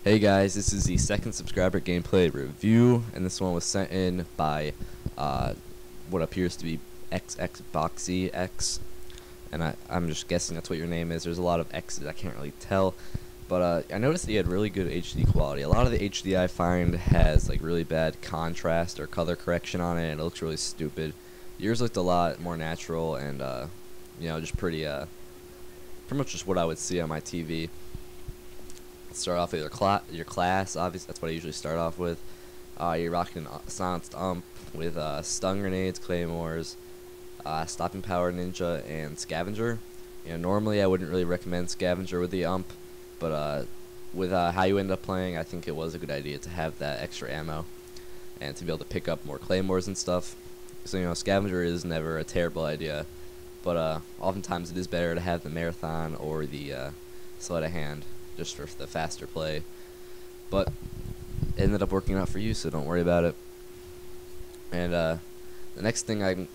Hey guys, this is the second subscriber gameplay review, and this one was sent in by what appears to be xxBOxxyx, and I'm just guessing that's what your name is. There's a lot of X's, I can't really tell, but I noticed that you had really good HD quality. A lot of the HD I find has like really bad contrast or color correction on it, and it looks really stupid. Yours looked a lot more natural and just pretty much just what I would see on my TV. Start off with your class, obviously that's what I usually start off with. You're rocking a silenced ump with stun grenades, claymores, stopping power ninja, and scavenger. Normally I wouldn't really recommend scavenger with the ump, but with how you end up playing, I think it was a good idea to have that extra ammo and to be able to pick up more claymores and stuff. So scavenger is never a terrible idea, but oftentimes it is better to have the marathon or the sleight of hand, just for the faster play. But it ended up working out for you, so don't worry about it. And the next thing I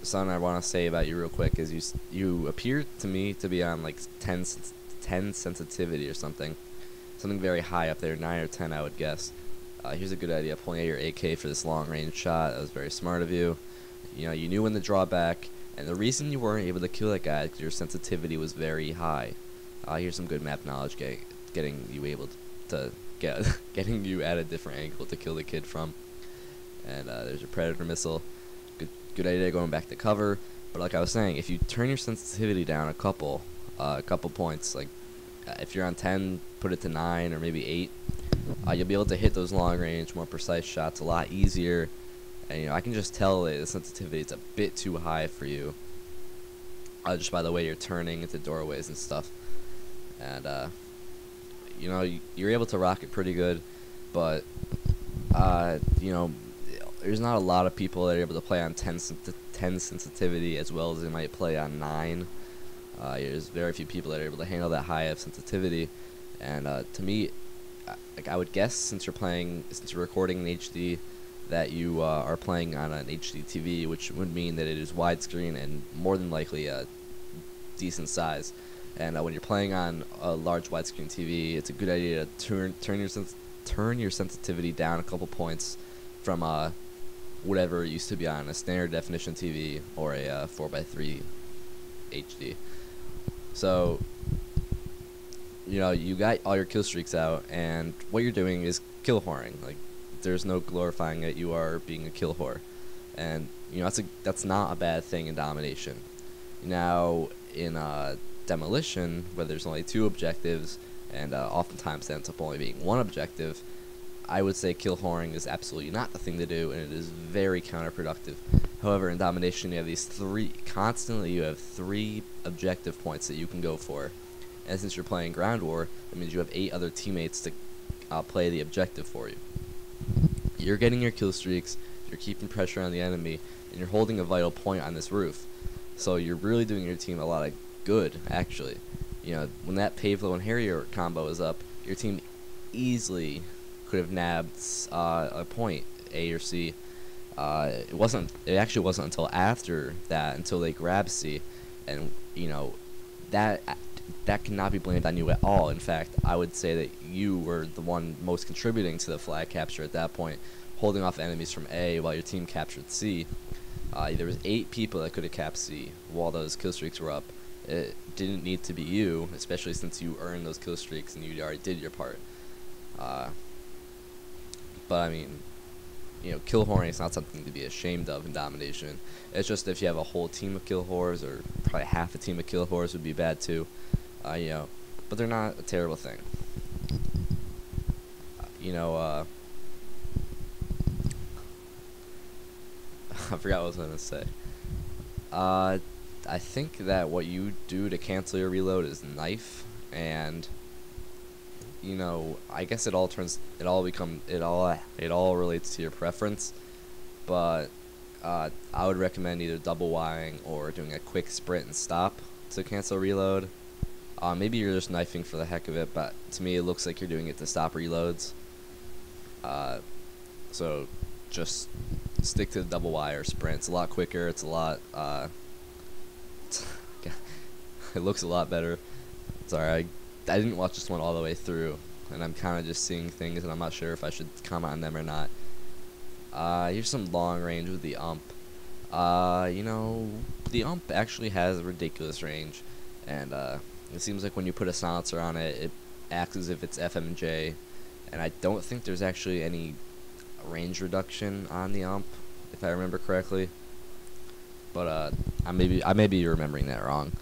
want to say about you real quick is you appear to me to be on like 10 sensitivity or something very high up there, 9 or 10 I would guess. Here's a good idea: pulling out your AK for this long range shot. That was very smart of you. You knew when to draw back, and the reason you weren't able to kill that guy is because your sensitivity was very high. Here's some good map knowledge, getting you able to getting you at a different angle to kill the kid from. And there's your predator missile. Good idea going back to cover. But like I was saying, if you turn your sensitivity down a couple points, like if you're on 10, put it to 9 or maybe 8, you'll be able to hit those long range, more precise shots a lot easier. And I can just tell that the sensitivity is a bit too high for you, just by the way you're turning into doorways and stuff. And you're able to rock it pretty good, but there's not a lot of people that are able to play on 10 sensitivity as well as they might play on 9. There's very few people that are able to handle that high of sensitivity, and to me, I would guess since you're recording in HD, that you are playing on an HD TV, which would mean that it is widescreen and more than likely a decent size. And when you're playing on a large widescreen TV, it's a good idea to turn your sensitivity down a couple points from whatever it used to be on a standard definition TV or a 4:3 HD. So you got all your kill streaks out, and what you're doing is kill whoring. Like, there's no glorifying it. You are being a kill whore, and that's not a bad thing in domination. Now in demolition, where there's only 2 objectives, and oftentimes ends up only being 1 objective, I would say kill whoring is absolutely not the thing to do, and it is very counterproductive. However, in domination, you have these 3 objective points that you can go for, and since you're playing ground war, that means you have 8 other teammates to play the objective for you. You're getting your kill streaks, you're keeping pressure on the enemy, and you're holding a vital point on this roof. So you're really doing your team a lot of good, actually. When that Pavlo and Harrier combo is up, your team easily could have nabbed a point, A or C. It actually wasn't until after that, until they grabbed C, and that cannot be blamed on you at all. In fact, I would say that you were the one most contributing to the flag capture at that point, holding off enemies from A while your team captured C. There was 8 people that could have capped C while those kill streaks were up. It didn't need to be you, especially since you earned those kill streaks and you already did your part. But I mean, kill whoring is not something to be ashamed of in domination. It's just if you have a whole team of kill whores, or probably half a team of kill whores would be bad too. But they're not a terrible thing. I forgot what I was going to say. I think that what you do to cancel your reload is knife, and I guess it all relates to your preference, but I would recommend either double Ying or doing a quick sprint and stop to cancel reload. Maybe you're just knifing for the heck of it, but to me it looks like you're doing it to stop reloads. So just stick to the double Y or sprint. It's a lot quicker. It's a lot it looks a lot better. Sorry, I didn't watch this one all the way through, and I'm kind of just seeing things, and I'm not sure if I should comment on them or not. Here's some long range with the ump. You know, the ump actually has a ridiculous range, and it seems like when you put a silencer on it, it acts as if it's FMJ, and I don't think there's actually any range reduction on the ump, if I remember correctly. But I may be remembering that wrong.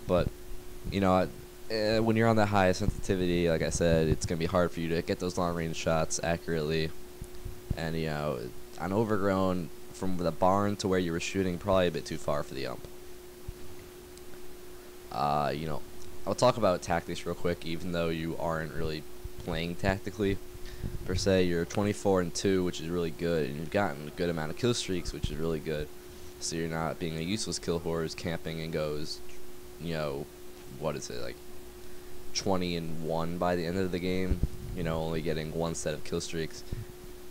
But you know, when you're on that high sensitivity, like I said, it's gonna be hard for you to get those long range shots accurately. And you know, on overgrown, from the barn to where you were shooting, probably a bit too far for the ump. You know, I'll talk about tactics real quick, even though you aren't really playing tactically per se. You're 24-2, which is really good, and you've gotten a good amount of kill streaks, which is really good. So you're not being a useless kill horse camping and goes, you know, what is it, like 20-1 by the end of the game. You know, only getting one set of kill streaks.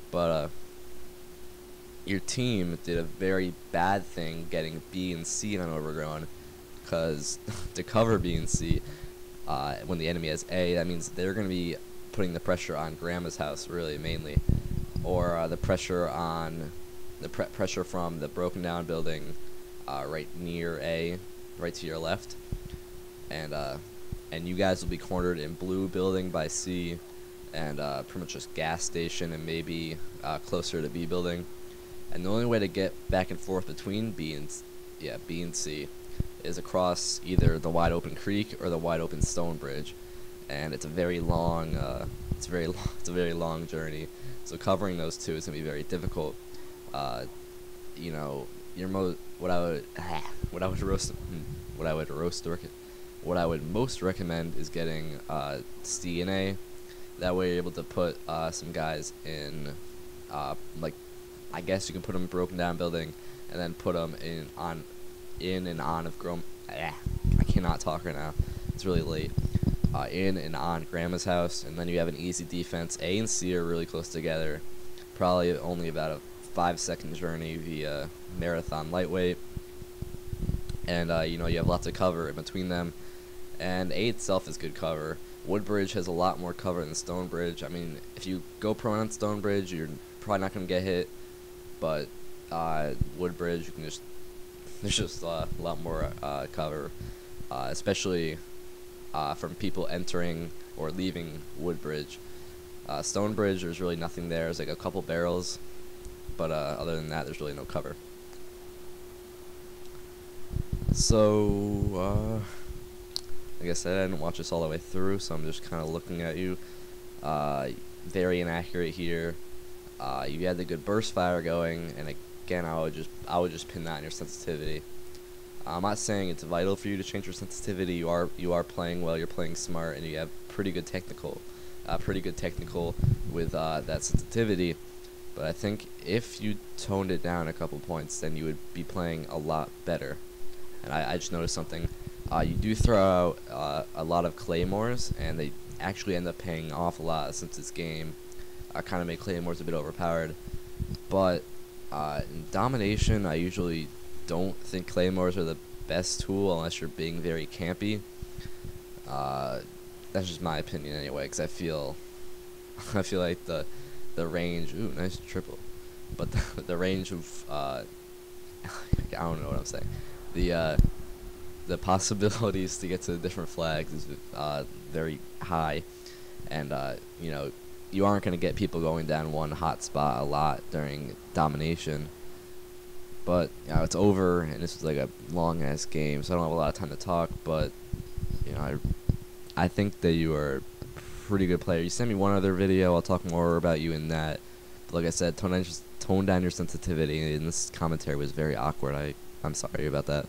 But your team did a very bad thing getting B and C on overgrown, because to cover B and C, when the enemy has A, that means they're going to be putting the pressure on Grandma's house, really, mainly, or the pressure on the pressure from the broken down building right near A, right to your left, and you guys will be cornered in blue building by C, and pretty much just gas station and maybe closer to B building. And the only way to get back and forth between B and C is across either the wide open creek or the wide open stone bridge, and it's a very long it's a very long journey. So covering those two is gonna be very difficult. You know, what I would most recommend is getting C and A. That way you're able to put some guys in, like, I guess you can put them in broken down building, and then put them in and on of I cannot talk right now. It's really late. In and on Grandma's house, and then you have an easy defense. A and C are really close together, probably only about a 5-second journey via marathon lightweight, and you know, you have lots of cover in between them. And A itself is good cover. Woodbridge has a lot more cover than Stonebridge. I mean, if you go prone on Stonebridge, you're probably not going to get hit, but Woodbridge, you can there's just a lot more cover, especially from people entering or leaving Woodbridge. Stonebridge, there's really nothing there. There's like a couple barrels, but other than that, there's really no cover. So, like I said, I didn't watch this all the way through, so I'm just kind of looking at you. Very inaccurate here. You had the good burst fire going, and again, I would just pin that on your sensitivity. I'm not saying it's vital for you to change your sensitivity. You are playing well. You're playing smart, and you have pretty good technical with that sensitivity. But I think if you toned it down a couple points, then you would be playing a lot better. And I just noticed something. You do throw out a lot of claymores, and they actually end up paying off a lot since this game kind of made claymores a bit overpowered. But in domination, I usually don't think claymores are the best tool unless you're being very campy. That's just my opinion anyway, because I feel like the range. Ooh, nice triple. But the range of I don't know what I'm saying. The possibilities to get to the different flags is very high, and you know, you aren't going to get people going down one hot spot a lot during domination. But you know, it's over, and this was like a long ass game, so I don't have a lot of time to talk. But you know, I think that you are a pretty good player. You send me one other video, I'll talk more about you in that. But like I said, tone down your sensitivity, and this commentary was very awkward. I'm sorry about that.